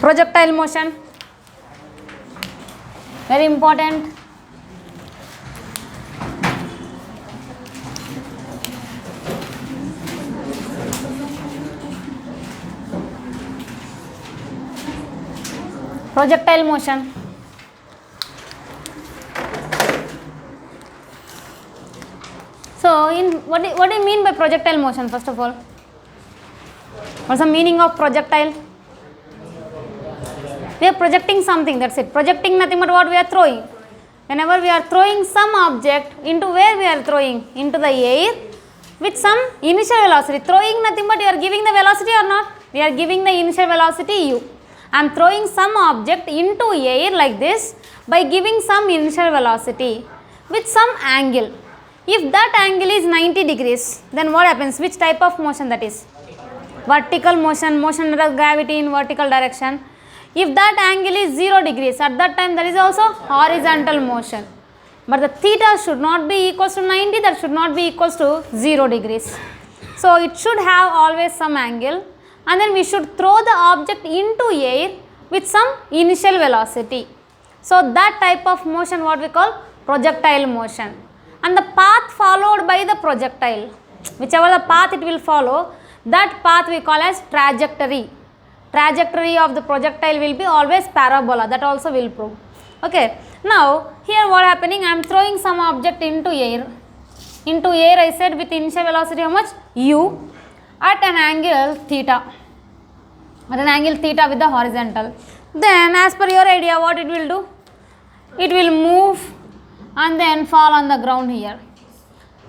Projectile motion, very important. Projectile motion. So, what do you mean by projectile motion? First of all, what's the meaning of projectile? We are projecting something, that's it. Projecting nothing but what we are throwing. Whenever we are throwing some object, into where we are throwing? Into the air with some initial velocity. Throwing nothing but you are giving the velocity or not? We are giving the initial velocity u. I am throwing some object into air like this by giving some initial velocity with some angle. If that angle is 90 degrees, then what happens? Which type of motion that is? Vertical motion, motion under gravity in vertical direction. If that angle is 0 degrees, at that time that is also horizontal motion. But the theta should not be equals to 90, that should not be equals to 0 degrees. So, it should have always some angle, and then we should throw the object into air with some initial velocity. So, that type of motion what we call projectile motion. And the path followed by the projectile, whichever the path it will follow, that path we call as trajectory. Trajectory of the projectile will be always parabola, that also will prove. Okay. Now, here what happening? I am throwing some object into air. Into air I said with initial velocity how much? U at an angle theta. At an angle theta with the horizontal. Then as per your idea what it will do? It will move and then fall on the ground here.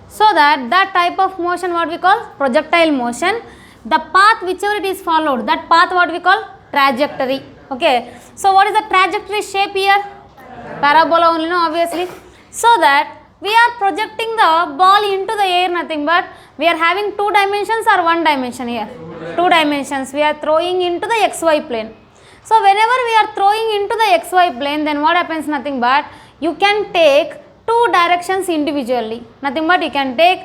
So that type of motion what we call projectile motion, the path whichever it is followed, that path what we call trajectory. Okay. So what is the trajectory shape here? Parabola only, no, obviously. So that we are projecting the ball into the air, nothing but we are having 2 dimensions or 1 dimension here? 2 dimensions. We are throwing into the xy plane. So whenever we are throwing into the xy plane, then what happens? Nothing but you can take 2 directions individually. Nothing but you can take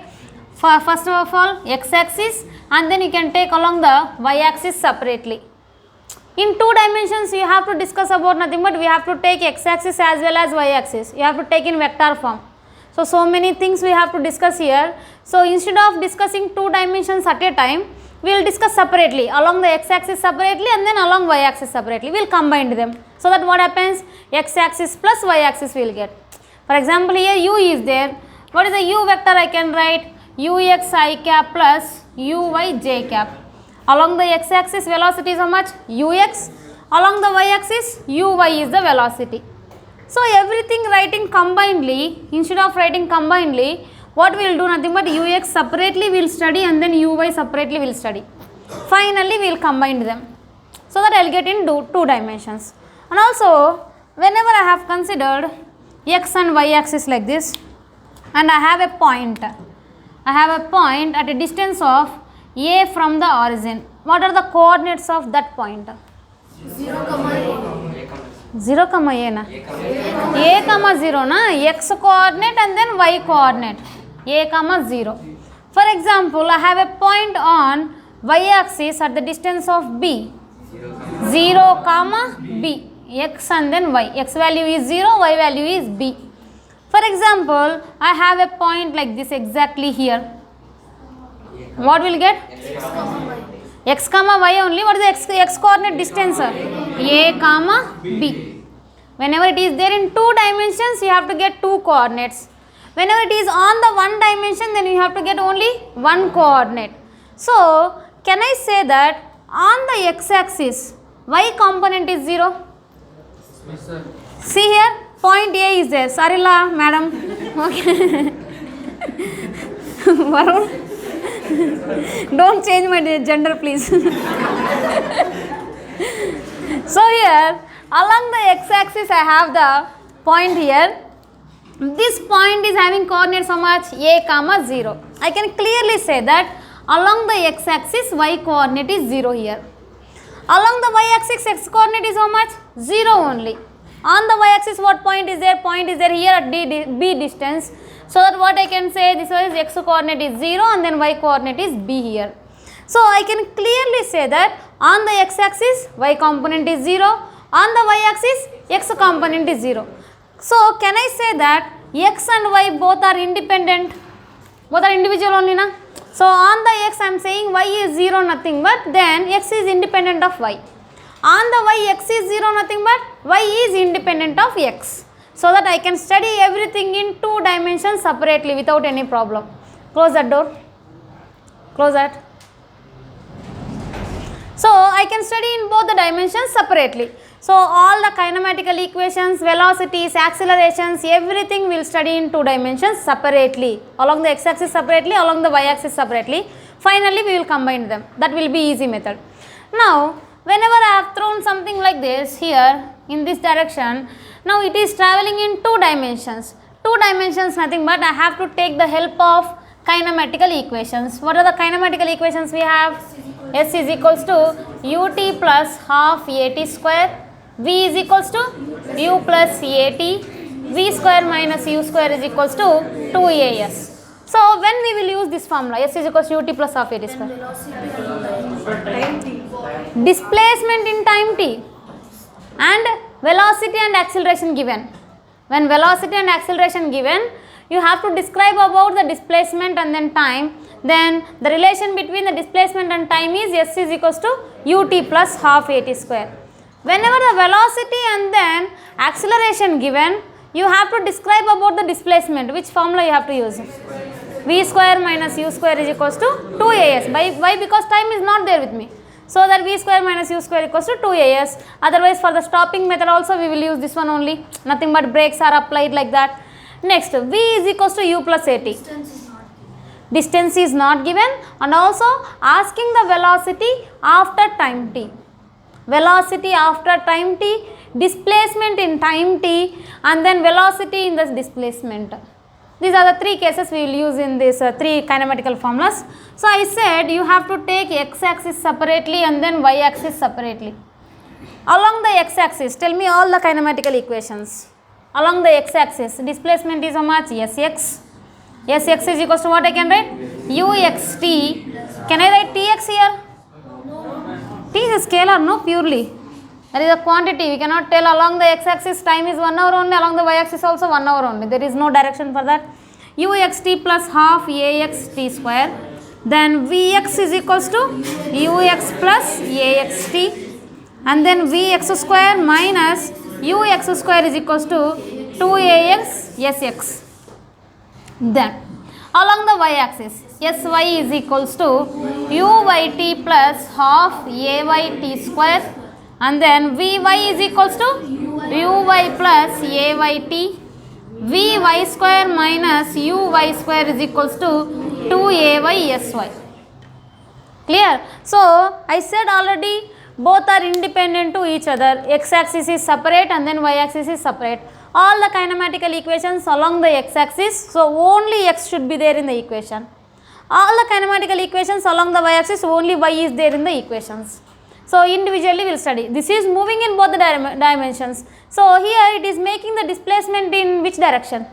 first of all x-axis and then you can take along the y-axis separately. In 2 dimensions you have to discuss about nothing but we have to take x-axis as well as y-axis. You have to take in vector form. So many things we have to discuss here. So instead of discussing 2 dimensions at a time, we will discuss separately along the x-axis separately and then along y-axis separately. We will combine them. So that what happens? X-axis plus y-axis we will get. For example, here u is there. What is the u vector I can write? Ux I cap plus uy j cap. Along the x-axis velocity is how much? Ux. Along the y-axis uy is the velocity. So everything writing combinedly, instead of writing combinedly, what we will do? Nothing but ux separately we will study and then uy separately we will study. Finally we will combine them. So that I will get into 2 dimensions. And also whenever I have considered x and y axis like this and I have a point. I have a point at a distance of a from the origin. What are the coordinates of that point? 0, a. 0, a na? A, 0 na? X coordinate and then y coordinate. A, 0. For example, I have a point on y axis at the distance of b. 0, b. X and then y. X value is 0, y value is b. For example, I have a point like this exactly here. What will get? X, y only. What is the x coordinate distance? A, b. Whenever it is there in 2 dimensions, you have to get 2 coordinates. Whenever it is on the 1 dimension, then you have to get only 1 coordinate. So, can I say that on the x-axis, y component is 0? Yes, sir. See here, point A is there. Sarila, madam. Okay. Varun. Don't change my gender, please. So here, along the x-axis, I have the point here. This point is having coordinates how much? A, 0. I can clearly say that along the x-axis, y coordinate is 0 here. Along the y-axis, x coordinate is how much? 0 only. On the y-axis, what point is there? Point is there here at b distance. So that what I can say, this is x coordinate is 0 and then y coordinate is b here. So I can clearly say that on the x-axis y component is 0, on the y-axis x component is 0. So can I say that x and y both are independent, both are individual only na? So on the x I am saying y is 0 nothing but then x is independent of y. On the y x is 0 nothing but y is independent of x. So that I can study everything in 2 dimensions separately without any problem. Close that door. Close that. So I can study in both the dimensions separately. So all the kinematical equations, velocities, accelerations, everything will study in 2 dimensions separately. Along the x-axis separately, along the y-axis separately. Finally we will combine them. That will be easy method. Now whenever I have thrown something like this here in this direction, now it is traveling in 2 dimensions. 2 dimensions nothing but I have to take the help of kinematical equations. What are the kinematical equations we have? S is equals to ut plus half at square, v is equals to u plus at, v square minus u square is equals to 2as. So when we will use this formula, S is equals to ut plus half at square. Displacement in time t and velocity and acceleration given. When velocity and acceleration given, you have to describe about the displacement and then time. Then the relation between the displacement and time is S is equals to ut plus half at square. Whenever the velocity and then acceleration given, you have to describe about the displacement. Which formula you have to use? V square minus u square is equals to 2as. Why? Because time is not there with me. So that v square minus u square equals to 2as. Otherwise for the stopping method also we will use this one only. Nothing but brakes are applied like that. Next, v is equals to u plus at. Distance is not given and also asking the velocity after time t. Velocity after time t, displacement in time t and then velocity in this displacement. These are the 3 cases we will use in this 3 kinematical formulas. So I said you have to take x-axis separately and then y-axis separately. Along the x-axis, tell me all the kinematical equations. Along the x-axis, displacement is how much? Sx. Sx is equals to what I can write? Uxt. Can I write tx here? T is a scalar, no, purely. That is a quantity. We cannot tell along the x-axis time is 1 hour only, along the y-axis also 1 hour only. There is no direction for that. Uxt plus half axt square. Then Vx is equals to Ux plus axt. And then Vx square minus Ux square is equals to 2ax sx. Then along the y-axis, Sy is equals to Uyt plus half Ayt square. And then Vy is equals to Uy plus Ayt. Vy square minus Uy square is equals to 2Ay Sy. Clear? So I said already both are independent to each other. X-axis is separate and then y-axis is separate. All the kinematical equations along the x-axis, so only x should be there in the equation. All the kinematical equations along the y-axis, only y is there in the equations. So individually we will study. This is moving in both the dimensions. So here it is making the displacement in which direction?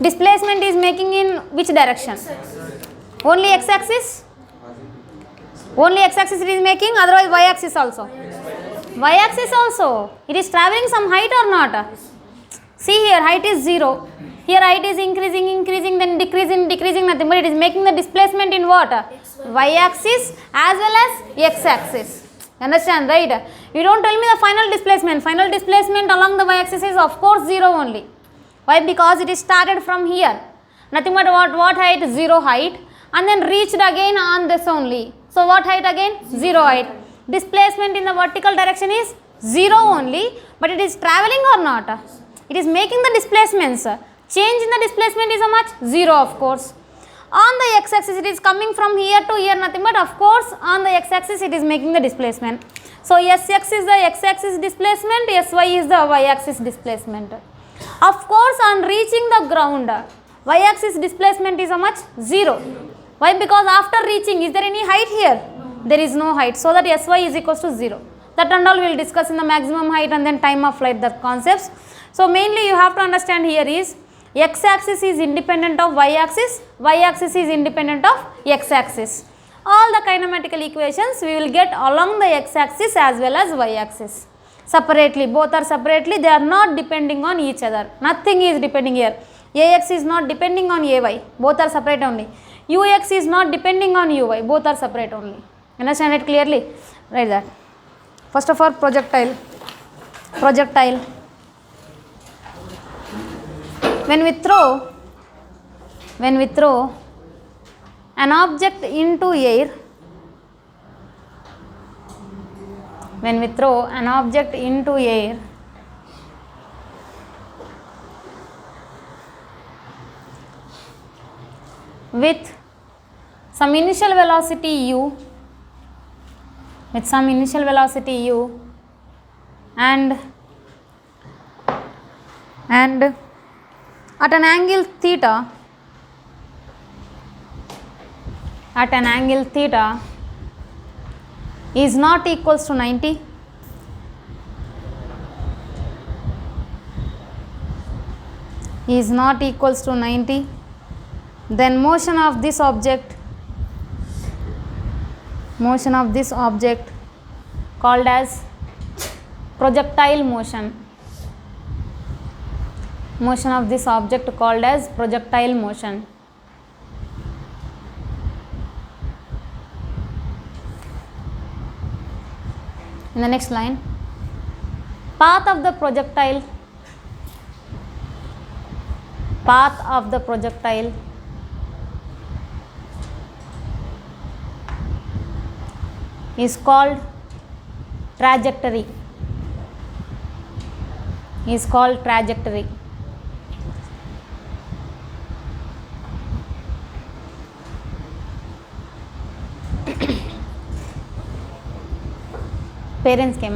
Displacement is making in which direction? Only x-axis? Only x-axis it is making, otherwise y-axis also. Y-axis also. It is traveling some height or not? See here, height is 0. Here height is increasing, then decreasing nothing, but it is making the displacement in what? Y-axis as well as x-axis. Understand, right? You don't tell me the final displacement. Final displacement along the y-axis is of course 0 only. Why? Because it is started from here. Nothing but what height? 0 height. And then reached again on this only. So what height again? 0 height. Displacement in the vertical direction is 0 only, but it is traveling or not? It is making the displacements. Change in the displacement is how much? 0 of course. On the x-axis it is coming from here to here, nothing but of course on the x-axis it is making the displacement. So Sx is the x-axis displacement, Sy is the y-axis displacement. Of course on reaching the ground, y-axis displacement is how much? 0. Why? Because after reaching, is there any height here? There is no height, so that Sy is equals to 0. That and all we will discuss in the maximum height and then time of flight, the concepts. So mainly you have to understand here is x-axis is independent of y-axis, y-axis is independent of x-axis. All the kinematical equations we will get along the x-axis as well as y-axis. Separately, both are separately, they are not depending on each other. Nothing is depending here. Ax is not depending on ay, both are separate only. Ux is not depending on uy, both are separate only. Understand it clearly? Write that. First of all, projectile. When we throw an object into air, with some initial velocity u, and at an angle theta, is not equals to 90, then motion of this object called as projectile motion. Motion of this object called as projectile motion. In the next line, path of the projectile is called trajectory. Parents came,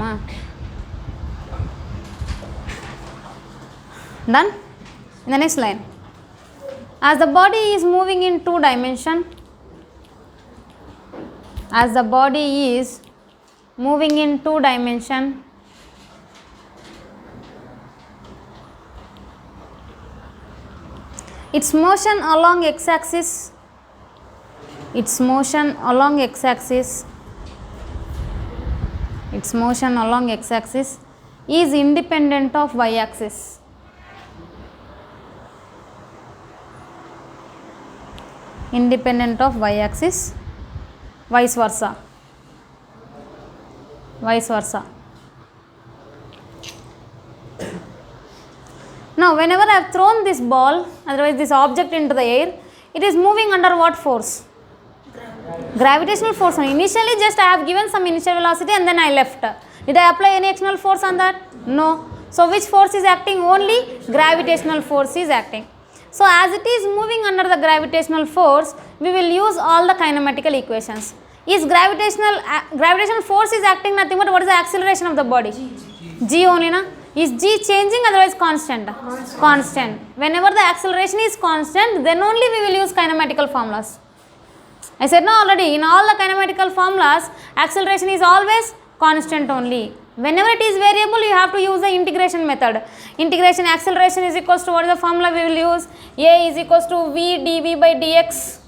done. In the next line, as the body is moving in two dimension, its motion along x-axis is independent of y-axis. Vice versa. Now whenever I have thrown this ball, otherwise this object, into the air, it is moving under what force? Gravitational force. Initially just I have given some initial velocity and then I left. Did I apply any external force on that? No. So which force is acting? Only gravitational force is acting. So as it is moving under the gravitational force, we will use all the kinematical equations. Is gravitational force is acting nothing but what is the acceleration of the body? G only, na? Is G changing, otherwise constant? Constant. Whenever the acceleration is constant, then only we will use kinematical formulas. I said no already, in all the kinematical formulas, acceleration is always constant only. Whenever it is variable, you have to use the integration method. Integration acceleration is equals to, what is the formula we will use? A is equals to V dV by dx.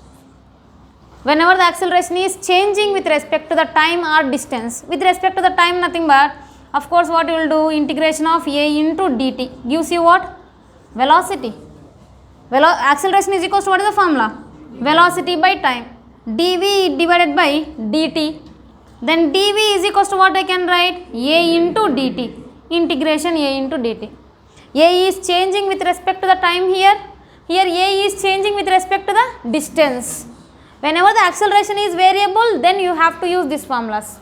Whenever the acceleration is changing with respect to the time or distance, with respect to the time nothing but, of course what you will do, integration of A into dt gives you what? Velocity. Acceleration is equals to, what is the formula? Velocity by time. dV divided by dt. Then dV is equals to what I can write? A into dt. Integration A into dt. A is changing with respect to the time here. Here A is changing with respect to the distance. Whenever the acceleration is variable, then you have to use these formulas.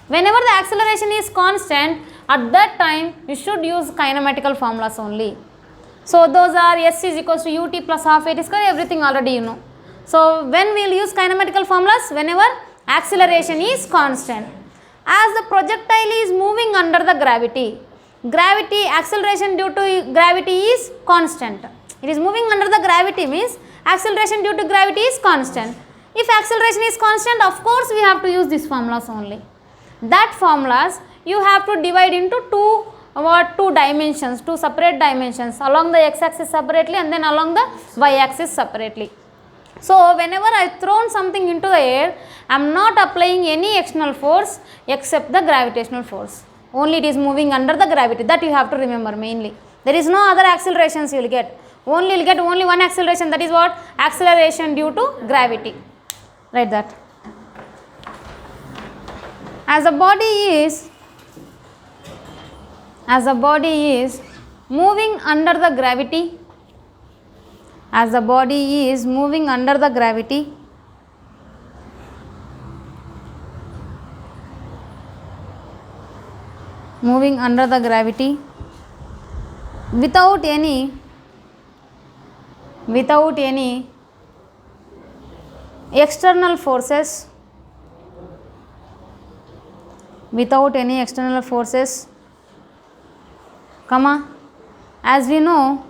Whenever the acceleration is constant, at that time you should use kinematical formulas only. So those are S is equals to ut plus half a t square, everything already you know. So when we will use kinematical formulas? Whenever acceleration is constant. As the projectile is moving under the gravity, acceleration due to gravity is constant. It is moving under the gravity means acceleration due to gravity is constant. If acceleration is constant, of course we have to use these formulas only. That formulas you have to divide into two what, two dimensions, two separate dimensions, along the x-axis separately and then along the y-axis separately. So whenever I thrown something into the air, I am not applying any external force except the gravitational force. Only it is moving under the gravity. That you have to remember mainly. There is no other accelerations you will get. Only you will get only one acceleration, that is what? Acceleration due to gravity. Write that. As the body is moving under the gravity, as the body is moving under the gravity, without any external forces, comma, as we know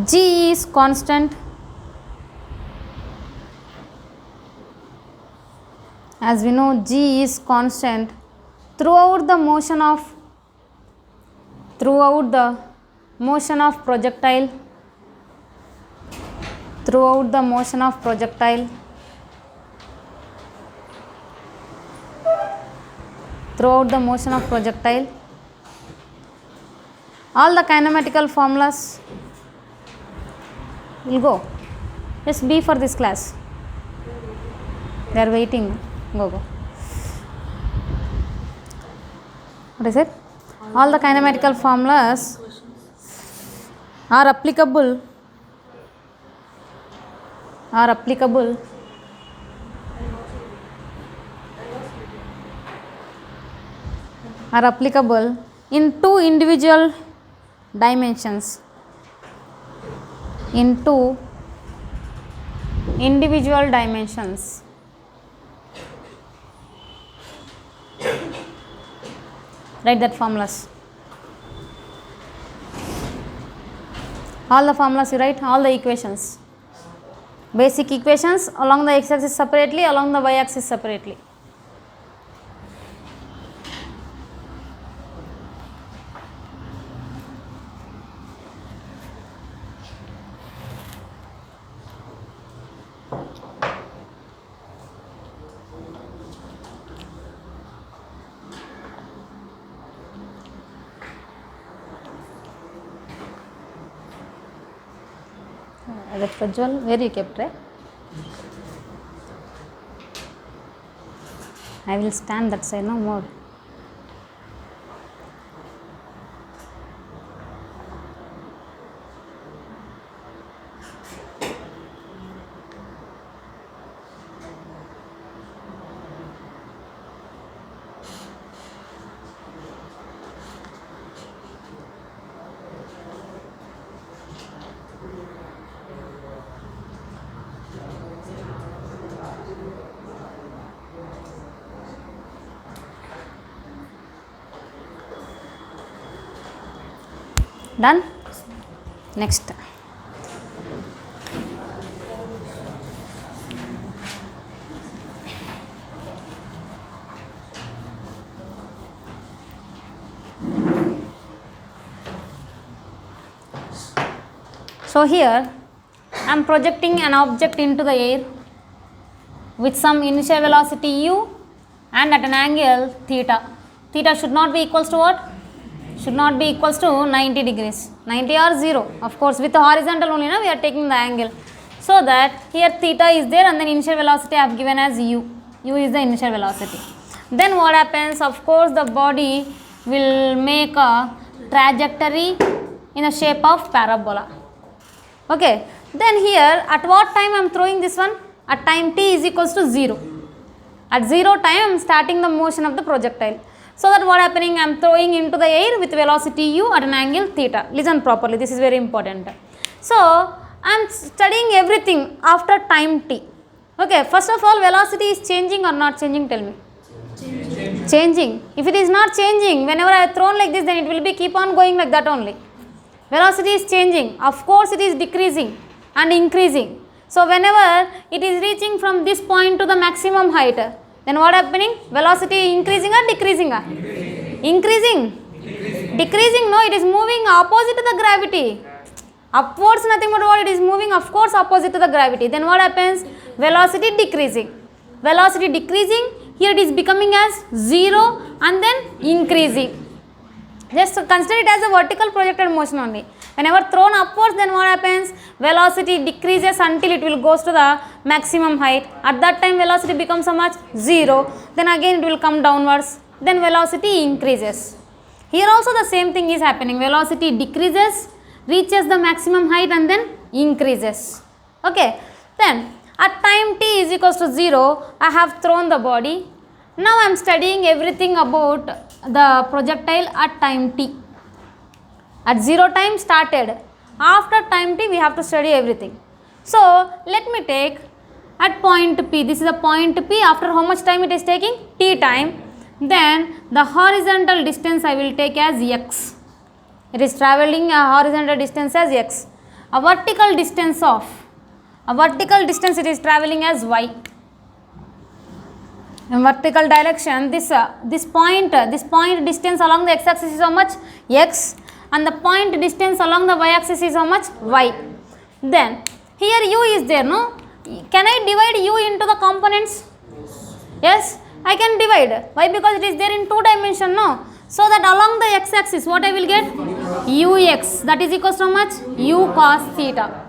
G is constant, throughout the motion of projectile, all the kinematical formulas will go. Just be for this class. They are waiting. Go. What is it? All the kinematical formulas are applicable in two individual dimensions. Write that formulas. All the formulas you write, all the equations. Basic equations along the x-axis separately, along the y-axis separately. That Prajwal, where you kept, right? I will stand that side, no more. Done? Next. So here I am projecting an object into the air with some initial velocity u and at an angle theta. Theta should not be equals to what? Should not be equals to 90 degrees. 90 or 0. Of course, with the horizontal only, we are taking the angle. So that here theta is there and then initial velocity I have given as u. U is the initial velocity. Then what happens? Of course, the body will make a trajectory in the shape of parabola. Okay. Then here, at what time I am throwing this one? At time t is equals to 0. At 0 time I am starting the motion of the projectile. So that what happening? I am throwing into the air with velocity u at an angle theta. Listen properly, this is very important. So I am studying everything after time t. Okay, first of all, velocity is changing or not changing? Tell me. Changing. If it is not changing, whenever I have thrown like this, then it will be keep on going like that only. Velocity is changing. Of course, it is decreasing and increasing. So whenever it is reaching from this point to the maximum height, Then what happening? Velocity increasing or decreasing? Increasing. Decreasing, no, it is moving opposite to the gravity. Upwards nothing but what? It is moving of course opposite to the gravity. Then what happens? Velocity decreasing. Velocity decreasing, here it is becoming as 0 and then increasing. Just consider it as a vertical projected motion only. Whenever thrown upwards, then what happens? Velocity decreases until it will goes to the maximum height. At that time velocity becomes how much? 0. Then again it will come downwards. Then velocity increases. Here also the same thing is happening. Velocity decreases, reaches the maximum height and then increases. Okay. Then at time t is equals to 0, I have thrown the body. Now I am studying everything about the projectile at time t. At 0 time started. After time t we have to study everything. So let me take at point P. This is a point P. After how much time it is taking? T time. Then the horizontal distance I will take as x. It is travelling a horizontal distance as x. A vertical distance it is travelling as y. In vertical direction, this point distance along the x-axis is how much? X, and the point distance along the y-axis is how much? Y. Then here u is there, no? Can I divide u into the components? Yes, I can divide. Why? Because it is there in 2 dimension, no? So that along the x-axis, what I will get? Ux, that is equals to how much? U cos theta.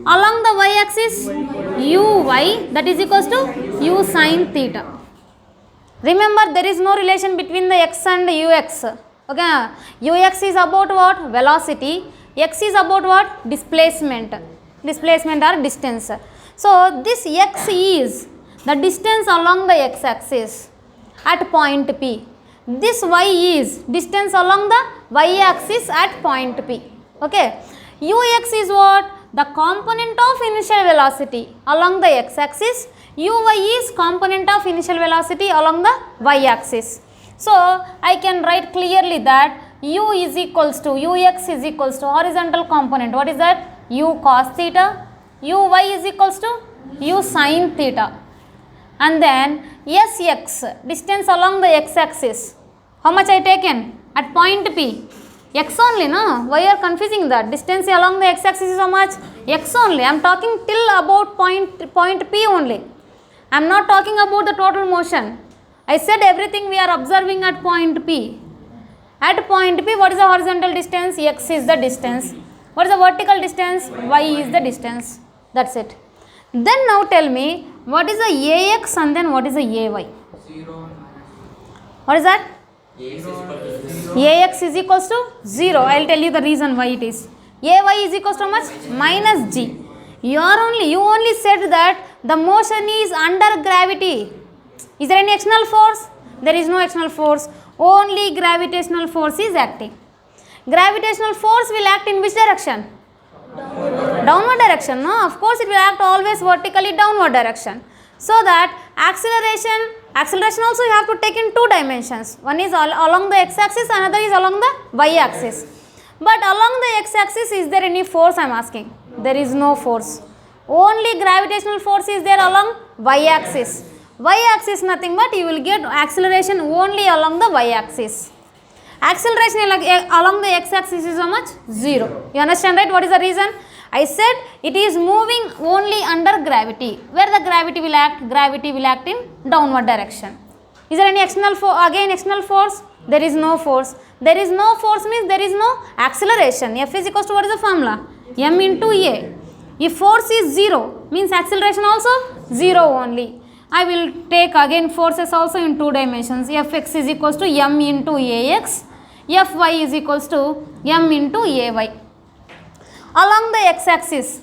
Along the y-axis, uy, that is equals to u sin theta. Remember, there is no relation between the x and ux. Okay, ux is about what? Velocity. X is about what? Displacement or distance. So this x is the distance along the x-axis at point P. This y is distance along the y-axis at point P. Okay, ux is what? The component of initial velocity along the x-axis. Uy is component of initial velocity along the y-axis. So I can write clearly that u is equals to ux is equals to horizontal component. What is that? U cos theta. Uy is equals to u sin theta. And then sx, distance along the x-axis. How much I taken? At point P. X only, no? Why you are confusing that? Distance along the x-axis is how much? X only. I am talking till about point P only. I am not talking about the total motion. I said everything we are observing at point P. At point P, what is the horizontal distance? X is the distance. What is the vertical distance? Y is the distance. That's it. Then now tell me, what is the AX and then what is the AY? 0. What is that? AX is equals to 0. I will tell you the reason why it is. AY is equals to how much? Minus G. You only said that the motion is under gravity. Is there any external force? There is no external force. Only gravitational force is acting. Gravitational force will act in which direction? Downward direction, no? Of course it will act always vertically downward direction. So that acceleration also you have to take in 2 dimensions. One is along the x-axis, another is along the y-axis. But along the x-axis, is there any force? I am asking. There is no force. Only gravitational force is there along y-axis. Y-axis nothing but you will get acceleration only along the y-axis. Acceleration along the x-axis is how much? 0. You understand, right? What is the reason? I said it is moving only under gravity. Where the gravity will act? Gravity will act in downward direction. Is there any external force? There is no force. There is no force means there is no acceleration. F is equals to what is the formula? M into A. If force is 0 means acceleration also 0 only. I will take again forces also in 2 dimensions. Fx is equals to m into ax. Fy is equals to m into ay. Along the x-axis,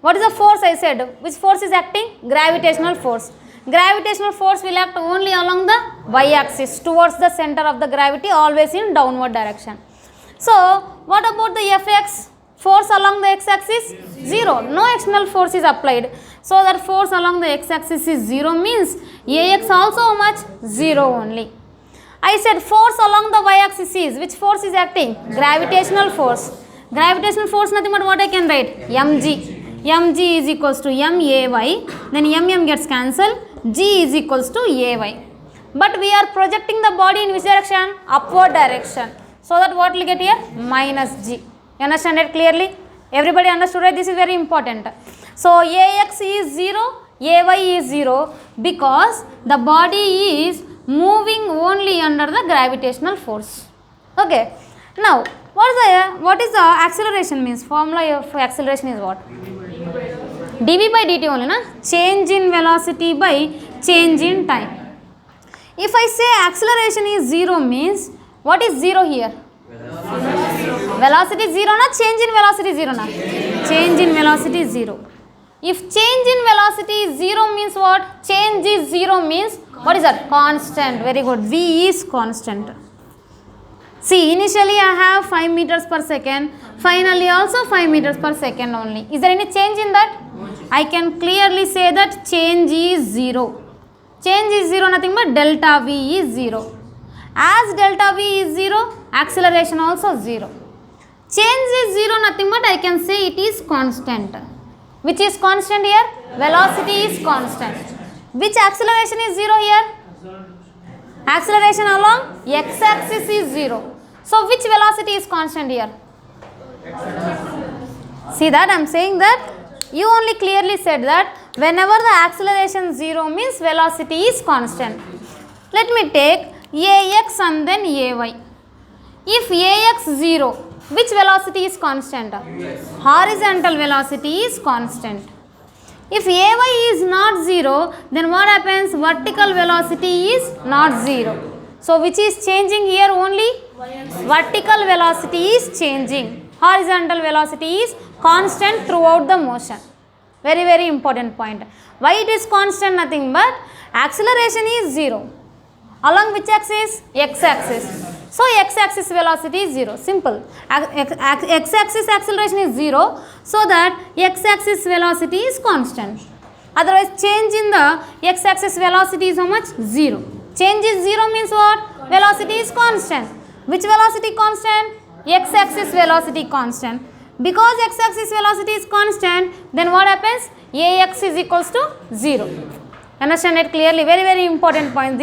what is the force I said? Which force is acting? Gravitational force. Gravitational force will act only along the y-axis towards the center of the gravity, always in downward direction. So what about the Fx? Force along the x-axis? 0. No external force is applied. So that force along the x-axis is 0 means Ax also how much? 0 only. I said force along the y-axis is, which force is acting? Gravitational force. Gravitational force nothing but what I can write? mg. Mg is equals to may, then mm gets cancelled, g is equals to ay. but we are projecting the body in which direction? Upward direction. So that what will get here? Minus g. You understand it clearly? Everybody understood it? This is very important. So Ax is 0, Ay is 0 because the body is moving only under the gravitational force. Okay. Now what is the acceleration means? Formula of acceleration is what? dv by dt only, na? Change in velocity by change in time. If I say acceleration is 0 means, what is 0 here? Velocity 0 na? Change in velocity 0 na? Change in velocity 0. If change in velocity is 0 means what? Change is 0 means, what is that? Constant. Very good. V is constant. See, initially I have 5 meters per second, finally also 5 meters per second only. Is there any change in that? I can clearly say that change is 0. Change is 0, nothing but delta V is 0. As delta V is 0, acceleration also 0. Change is 0, nothing but I can say it is constant. Which is constant here? Velocity is constant. Which acceleration is 0 here? Acceleration along x-axis is 0. So which velocity is constant here? See that I am saying that you only clearly said that whenever the acceleration 0 means velocity is constant. Let me take Ax and then Ay. If Ax 0, which velocity is constant? Horizontal velocity is constant. If Ay is not 0, then what happens? Vertical velocity is not 0. So which is changing here only? Vertical velocity is changing. Horizontal velocity is constant throughout the motion. Very, very important point. Why it is constant? Nothing but acceleration is 0. Along which axis? X-axis. So x-axis velocity is 0. Simple. X-axis acceleration is 0. So that x-axis velocity is constant. Otherwise change in the x-axis velocity is how much? 0. Change is 0 means what? Velocity is constant. Which velocity constant? X-axis velocity constant. Because x-axis velocity is constant, then what happens? Ax is equals to 0. Understand it clearly? Very, very important point.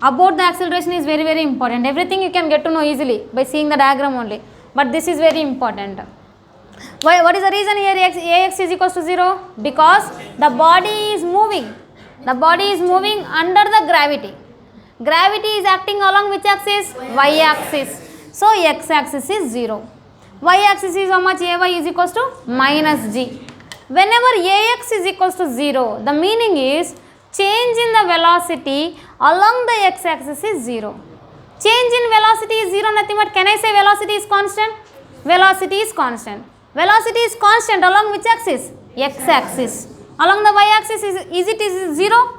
About the acceleration is very, very important. Everything you can get to know easily by seeing the diagram only. But this is very important. Why? What is the reason here Ax is equals to 0? Because the body is moving. The body is moving under the gravity. Gravity is acting along which axis? Y-axis. So x-axis is 0. Y-axis is how much? Ay is equals to minus g. Whenever Ax is equals to 0, the meaning is change in the velocity along the x-axis is 0. Change in velocity is 0, nothing but can I say velocity is constant? Velocity is constant. Velocity is constant along which axis? X-axis. Along the y-axis is it 0?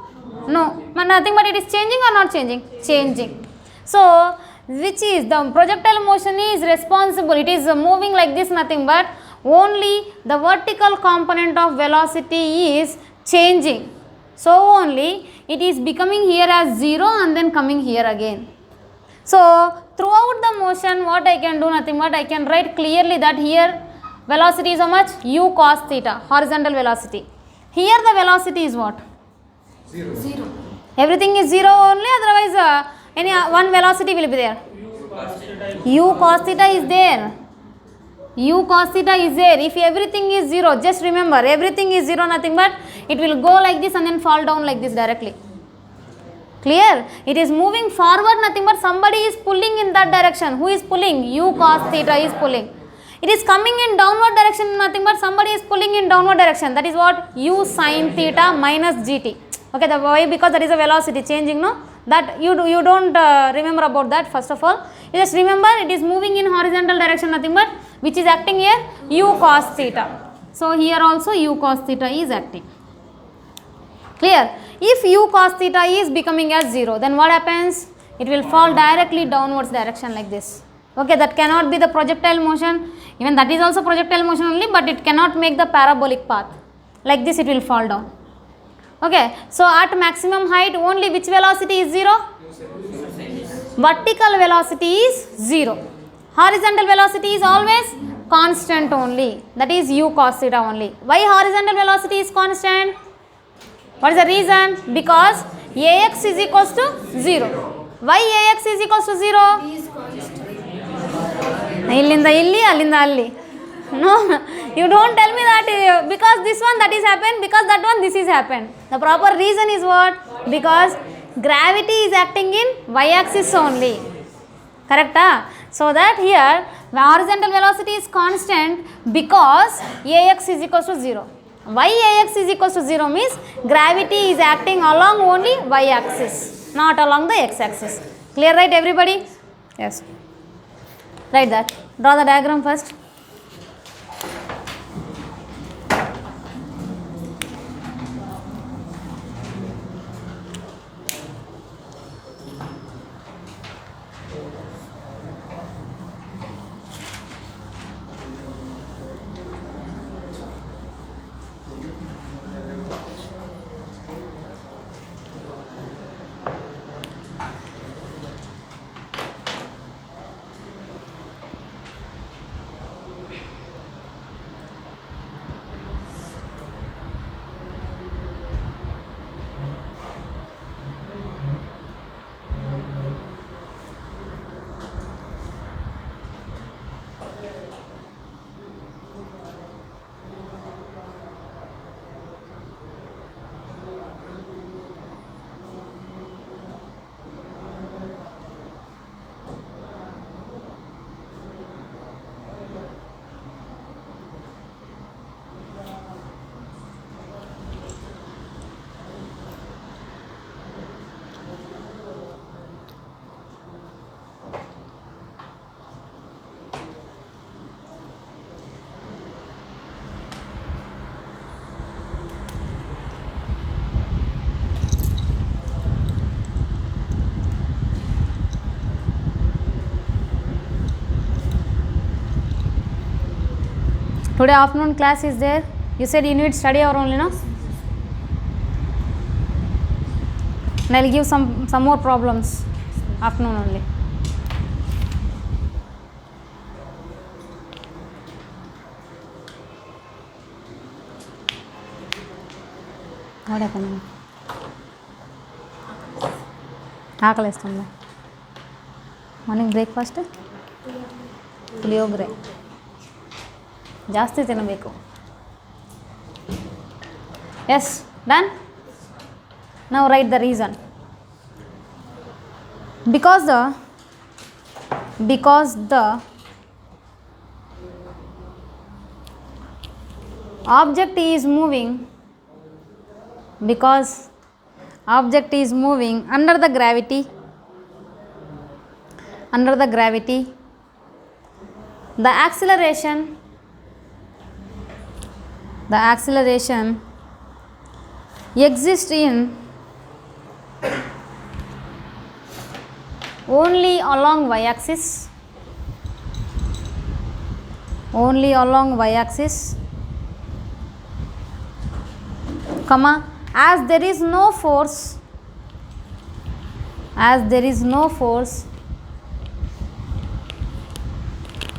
No, but nothing but it is changing or not changing? Changing. So which is the projectile motion is responsible, it is moving like this, nothing but only the vertical component of velocity is changing. So only it is becoming here as 0 and then coming here again. So throughout the motion what I can do, nothing but I can write clearly that here velocity is how much? U cos theta, horizontal velocity. Here the velocity is what? 0. Everything is 0 only, otherwise any one velocity will be there. U cos theta is there. U cos theta is there. If everything is 0, just remember everything is 0, nothing but it will go like this and then fall down like this directly. Clear? It is moving forward, nothing but somebody is pulling in that direction. Who is pulling? U cos theta is pulling. It is coming in downward direction, nothing but somebody is pulling in downward direction. That is what? U sin theta minus gt. Okay, the why? Because that is a velocity changing, no? That you don't remember about that first of all. You just remember it is moving in horizontal direction, nothing but which is acting here? U cos theta. So here also U cos theta is acting. Clear? If U cos theta is becoming as 0, then what happens? It will fall directly downwards direction like this. Okay, that cannot be the projectile motion. Even that is also projectile motion only, but it cannot make the parabolic path. Like this it will fall down. Okay, so at maximum height only which velocity is 0? Vertical velocity is 0. Horizontal velocity is always constant only. That is U cos theta only. Why horizontal velocity is constant? What is the reason? Because ax is equals to 0. Why ax is equals to 0? ಇಲ್ಲಿಂದ ಇಲ್ಲಿ ಅಲ್ಲಿಂದ ಅಲ್ಲಿ. No, you don't tell me that because this one that is happened, because that one this is happened. The proper reason is what? Because gravity is acting in y-axis only. Correct? So that here horizontal velocity is constant because ax is equals to 0. Why ax is equals to 0 means gravity is acting along only y-axis, not along the x-axis. Clear, right, everybody? Yes. Write that. Draw the diagram first. Today afternoon class is there. You said you need study hour only, no? And I will give some more problems afternoon only. What happened? ఆకలిస్తుందా? Morning breakfast puliyogare ಜಾಸ್ತಿ ತಿನ್ನಬೇಕು. Yes, done. Now write the reason. Because the object is moving, because object is moving under the gravity, the acceleration exists in only along y-axis, comma, as there is no force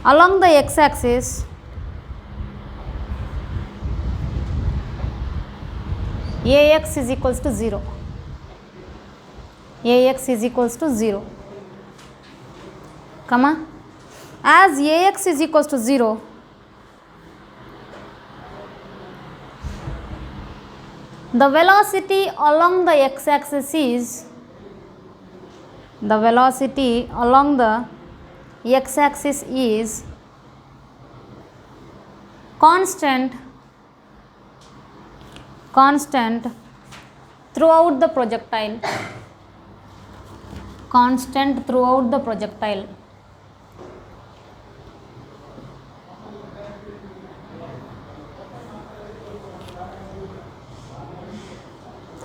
along the x-axis, ax is equals to 0. Comma, as ax is equals to 0, the velocity along the x-axis is constant throughout the projectile.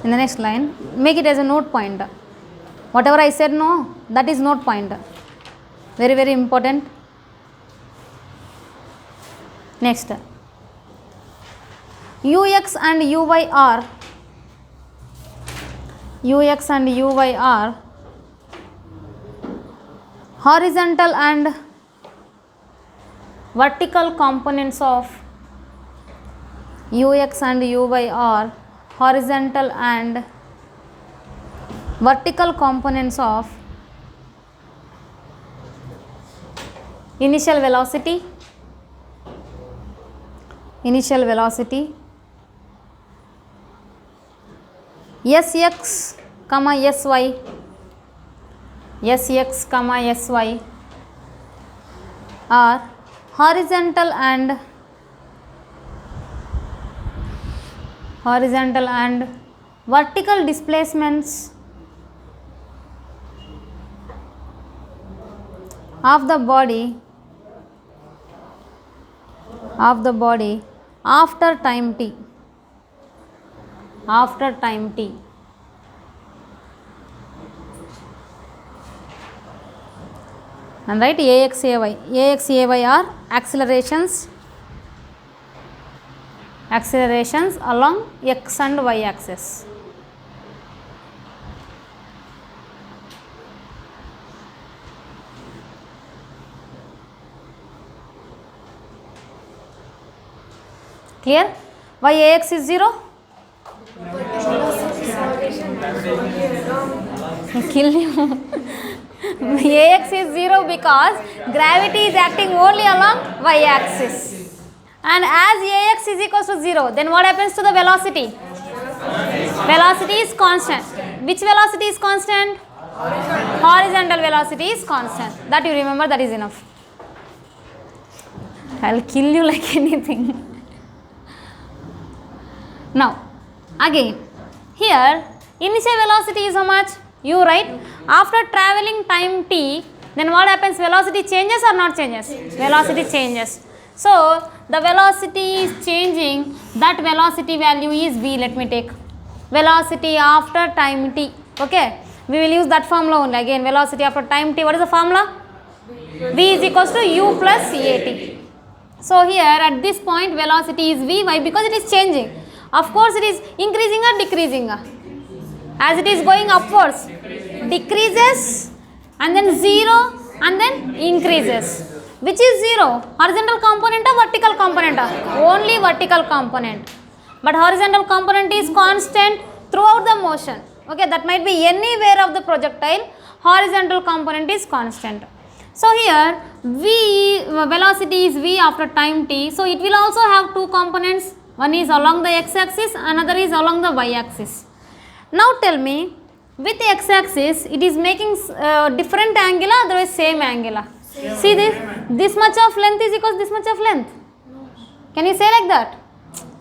In the next line, make it as a note point. Whatever I said, no, that is note point. Very, very important. Next, ux and uy are horizontal and vertical components of ux and uy are horizontal and vertical components of initial velocity, sx, sy are horizontal and vertical displacements of the body after time t. And write ax, ay. Ax, ay are accelerations along x and y axis. Clear? Why ax is 0? Kill you. Ax is 0 because gravity is acting only along y axis. And as ax is equals to 0, then what happens to the velocity? Velocity is constant. Which velocity is constant? Horizontal velocity is constant. That you remember, that is enough. I'll kill you like anything. Now, again, here initial velocity is how much? U, right? After traveling time t, then what happens? Velocity changes or not changes? Velocity changes. So, the velocity is changing. That velocity value is v. Let me take velocity after time t. Okay, we will use that formula only. Again, velocity after time t. What is the formula? V is equals to u plus at. So, here at this point velocity is v. Why? Because it is changing. Of course, it is increasing or decreasing. As it is going upwards, decreases and then 0 and then increases. Which is 0? Horizontal component or vertical component? Only vertical component. But horizontal component is constant throughout the motion. Okay, that might be anywhere of the projectile. Horizontal component is constant. So here v, velocity is v after time t. So it will also have two components. One is along the x-axis, another is along the y-axis. Now tell me, with x axis it is making different angular, otherwise same angular. See this much of length is equals this much of length. Can you say like that?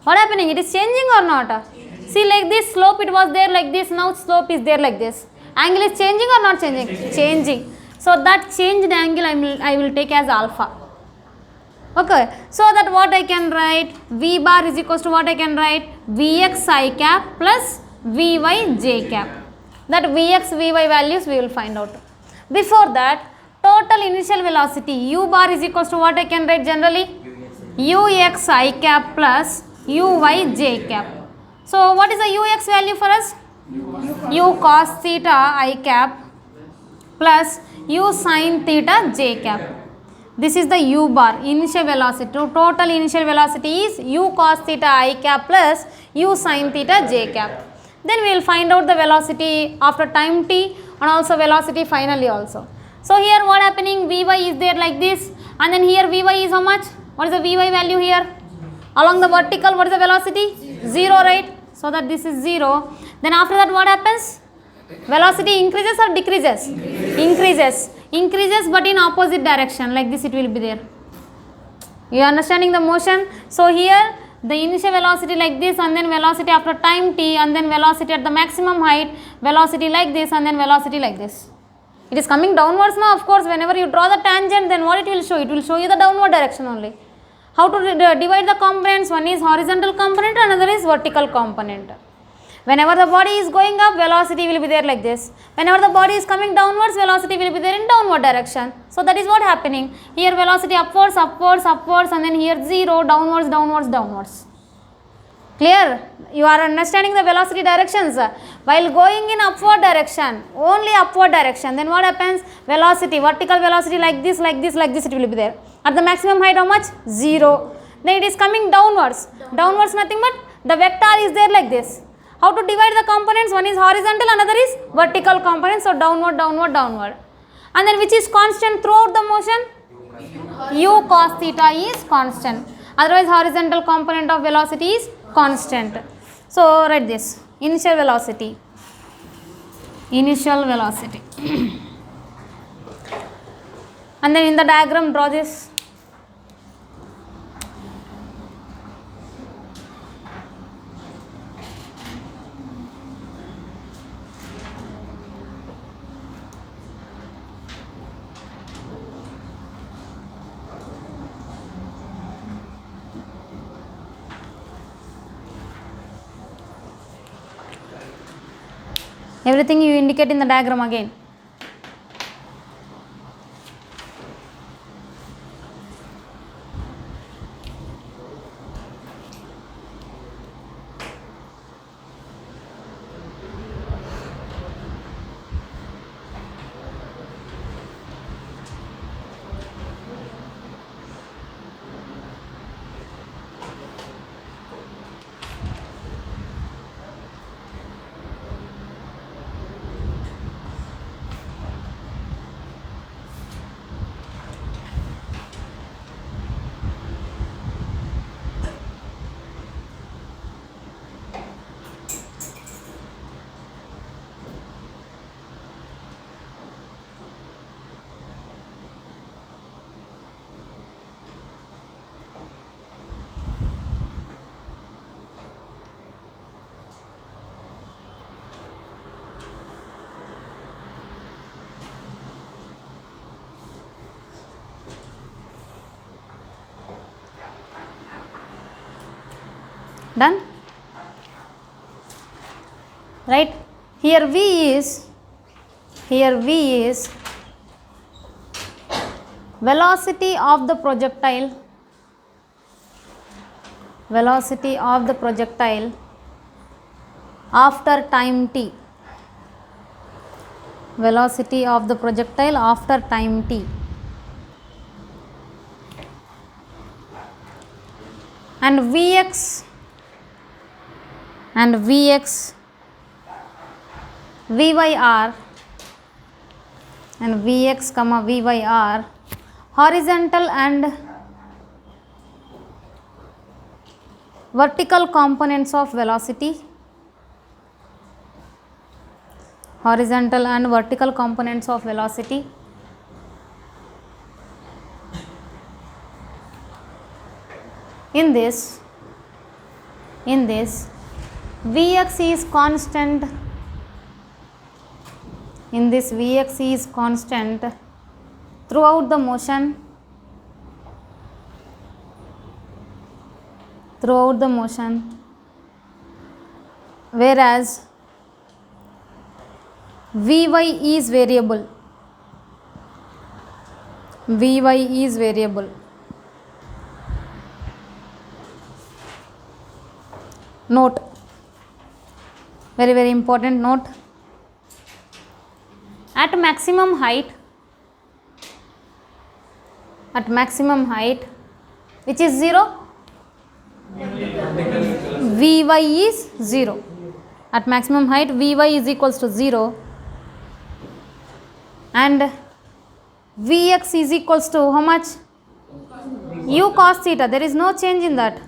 What happening? It is changing or not? See, like this slope it was there like this, now slope is there like this. Angle is changing or not changing? Changing. So that changed angle I will take as alpha. Okay, so that what I can write? V bar is equals to what I can write? Vx I cap plus Vy j cap. That Vx, Vy values we will find out. Before that, total initial velocity u bar is equals to what I can write generally? Ux I cap plus Uy j cap. So what is the Ux value for us? U cos theta I cap plus U sin theta j cap. This is the u bar, initial velocity. Total initial velocity is u cos theta I cap plus u sin theta j cap. Then we will find out the velocity after time t and also velocity finally also. So here what happening? Vy is there like this, and then here Vy is how much? What is the Vy value here? Along the vertical, what is the velocity? 0, right? So that this is 0. Then after that what happens? Velocity increases or decreases? Increases. Increases but in opposite direction, like this it will be there. You are understanding the motion? So here the initial velocity like this, and then velocity after time t, and then velocity at the maximum height, velocity like this, and then velocity like this. It is coming downwards now. Of course, whenever you draw the tangent, then what it will show? It will show you the downward direction only. How to divide the components? One is horizontal component, another is vertical component. Whenever the body is going up, velocity will be there like this. Whenever the body is coming downwards, velocity will be there in downward direction. So that is what happening. Here velocity upwards, upwards, upwards, and then here 0, downwards, downwards, downwards. Clear? You are understanding the velocity directions. While going in upward direction, only upward direction, then what happens? Velocity, vertical velocity like this, like this, like this it will be there. At the maximum height how much? 0. Then it is coming downwards. Downwards nothing but the vector is there like this. How to divide the components? One is horizontal, another is vertical component. So downward, downward, downward. And then which is constant throughout the motion? U cos theta is constant. Otherwise horizontal component of velocity is constant. So write this, initial velocity. Initial velocity. And then in the diagram draw this. Everything you indicate in the diagram again. Done? Right? Here V is velocity of the projectile, after time t. Velocity of the projectile after time t. And Vx Vyr and Vx comma Vyr, horizontal and vertical components of velocity, horizontal and vertical components of velocity. In this Vx is constant. In this Vx is constant throughout the motion, whereas Vy is variable. Note, very very important note, at maximum height which is 0, Vy is 0. At maximum height Vy is equals to 0 and Vx is equals to how much? U cos theta. There is no change in that.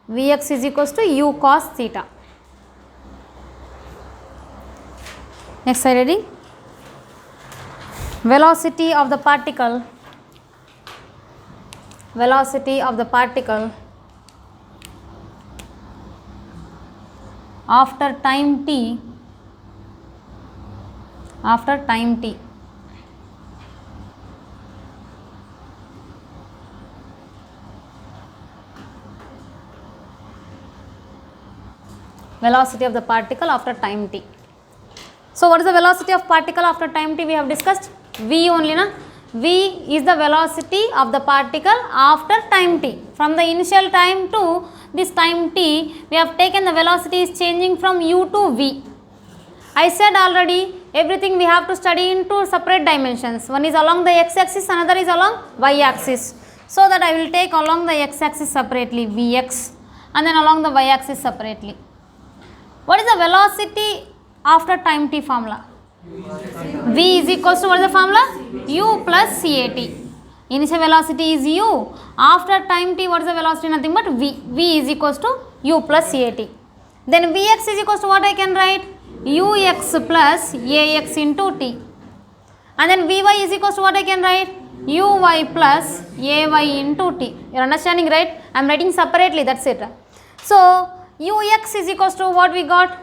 Vx is equals to U cos theta. Next slide ready? Velocity of the particle after time t. Velocity of the particle after time t. So what is the velocity of particle after time t? We have discussed V only, na? V is the velocity of the particle after time t. From the initial time to this time t, we have taken the velocity is changing from U to V. I said already, everything we have to study into separate dimensions. One is along the x-axis, another is along y-axis. So that I will take along the x-axis separately Vx and then along the y-axis separately. What is the velocity after time t formula? V is equals to what is the formula? U plus CAT. Initial velocity is U. After time t, what is the velocity? Nothing but V. V is equals to U plus CAT. Then Vx is equals to what I can write? Ux plus Ax into t. And then Vy is equals to what I can write? Uy plus Ay into t. You are understanding, right? I am writing separately, that's it. So Ux is equals to what we got?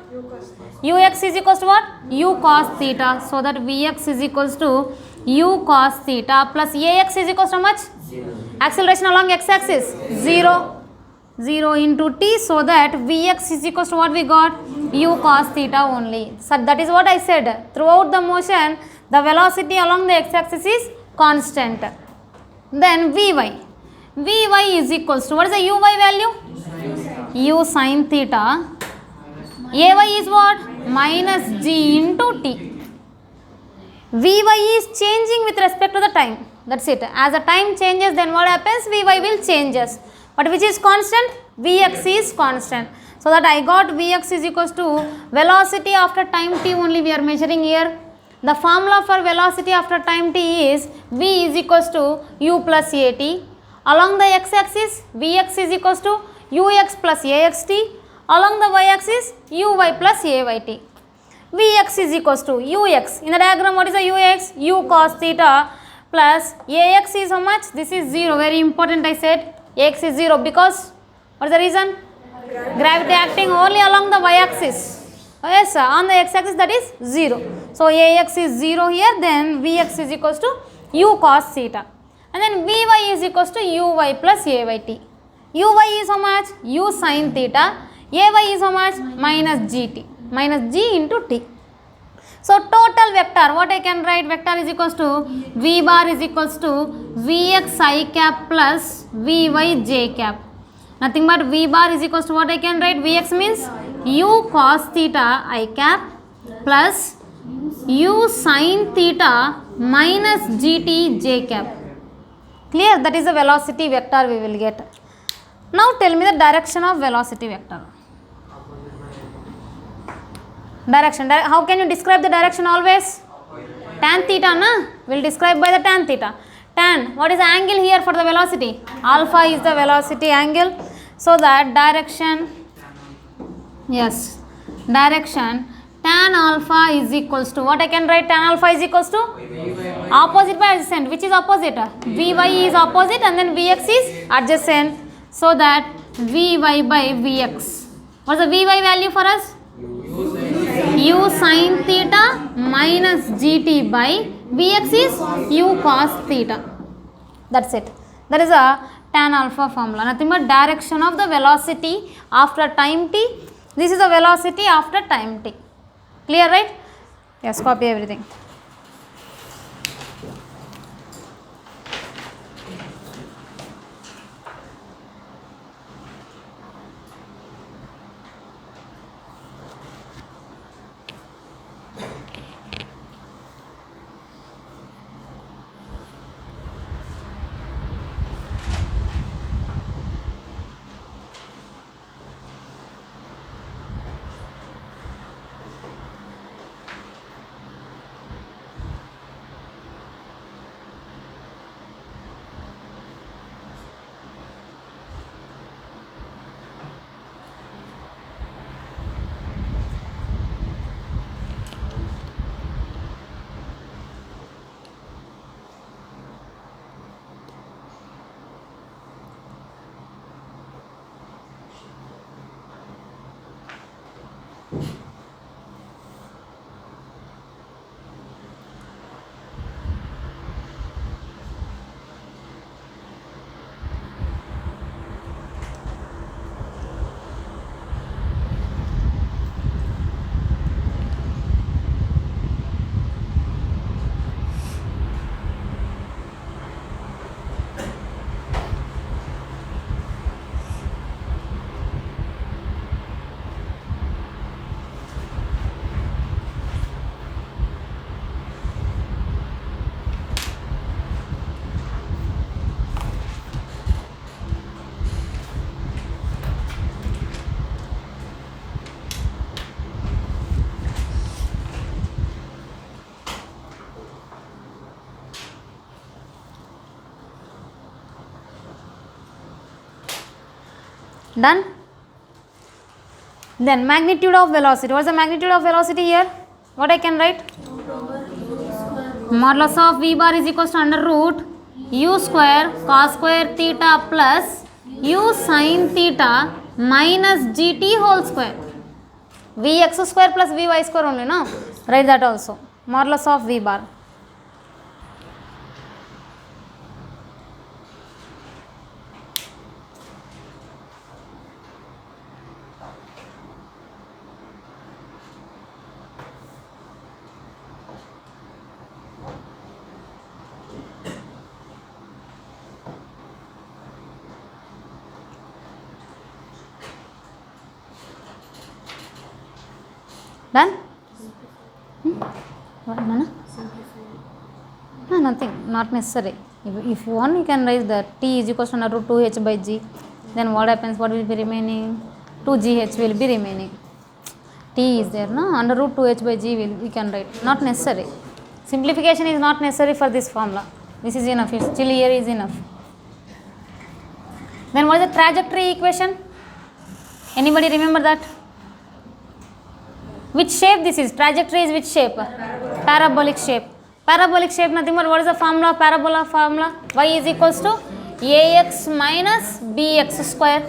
Ux is equals to what? U cos theta. So that Vx is equals to U cos theta plus Ax is equals to how much? 0. Acceleration along x-axis 0. 0 into t, so that Vx is equals to what we got? U cos theta only. So that is what I said. Throughout the motion, the velocity along the x-axis is constant. Then Vy. Vy is equals to what is the Uy value? U sin theta. Ay is what? Minus g into t. Vy is changing with respect to the time. That's it. As the time changes, then what happens? Vy will changes. But which is constant? Vx is constant. So that I got Vx is equals to velocity after time t only we are measuring here. The formula for velocity after time t is V is equals to U plus At. Along the x-axis, Vx is equals to Ux plus Axt. Along the y-axis, Uy plus Ayt. Vx is equals to Ux. In the diagram, what is the Ux? U cos theta plus Ax is how much? This is 0. Very important, I said. Ax is 0 because what is the reason? Gravity acting only along the y-axis. Yes, on the x-axis that is 0. So Ax is 0 here, then Vx is equals to U cos theta. And then Vy is equals to Uy plus Ayt. Uy is how much? U sin theta. Ay is how much? Minus gt. Minus g into t. So total vector, what I can write? Vector is equals to V bar is equals to Vx I cap plus Vy j cap. Nothing but V bar is equals to what I can write? Vx means U cos theta I cap plus U sin theta minus gt j cap. Clear? That is the velocity vector we will get. Now tell me the direction of velocity vector. Direction. How can you describe the direction always? Tan theta, na? We'll describe by the tan theta. Tan. What is the angle here for the velocity? Alpha is the velocity angle. So that direction. Yes. Direction. Tan alpha is equals to what I can write? Tan alpha is equals to opposite by adjacent. Which is opposite? Vy is opposite and then Vx is adjacent. So that Vy by Vx. What's the Vy value for us? U sin theta minus gt by Vx is U cos theta. That's it. That is a tan alpha formula. Nothing but direction of the velocity after time t. This is the velocity after time t. Clear, right? Yes, copy everything. Done? Then magnitude of velocity. What is the magnitude of velocity here? What I can write? Modulus of v bar is equals to under root u square cos square theta plus u sin theta minus gt whole square. Vx square plus vy square only, no? Write that also. Modulus of v bar. Done? What, Nana? No, nothing, not necessary. If you want, you can write that t is equals to under root 2h by g. Then what happens? What will be remaining? 2gh will be remaining. T is there, no? Under root 2h by g we can write. Not necessary. Simplification is not necessary for this formula. This is enough. Still here is enough. Then what is the trajectory equation? Anybody remember that? Which shape this is? Trajectory is which shape? Parabolic shape. Parabolic shape, nothing but what is the formula? Parabola formula. Y is equals to ax minus bx square.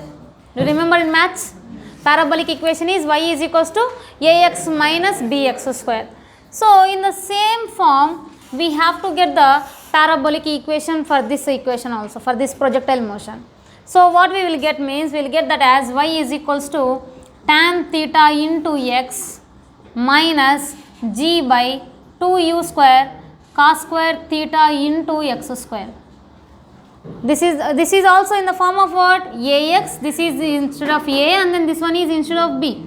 Do you remember in maths? Parabolic equation is y is equals to ax minus bx square. So in the same form, we have to get the parabolic equation for this equation also, for this projectile motion. So what we will get means, we will get that as y is equals to tan theta into x minus g by 2u square cos square theta into x square. This is also in the form of what? Ax, this is instead of a, and then this one is instead of b.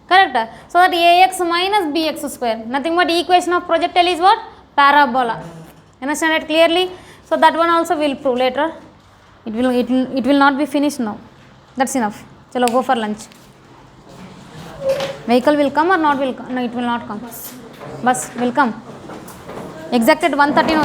Correct? So that ax minus bx square. Nothing but equation of projectile is what? Parabola. Understand it clearly? So that one also we will prove later. It will not be finished now. That's enough. Chalo, go for lunch. Vehicle will come or not will come? No, it will not come. Bus will come. Exact at 1:30.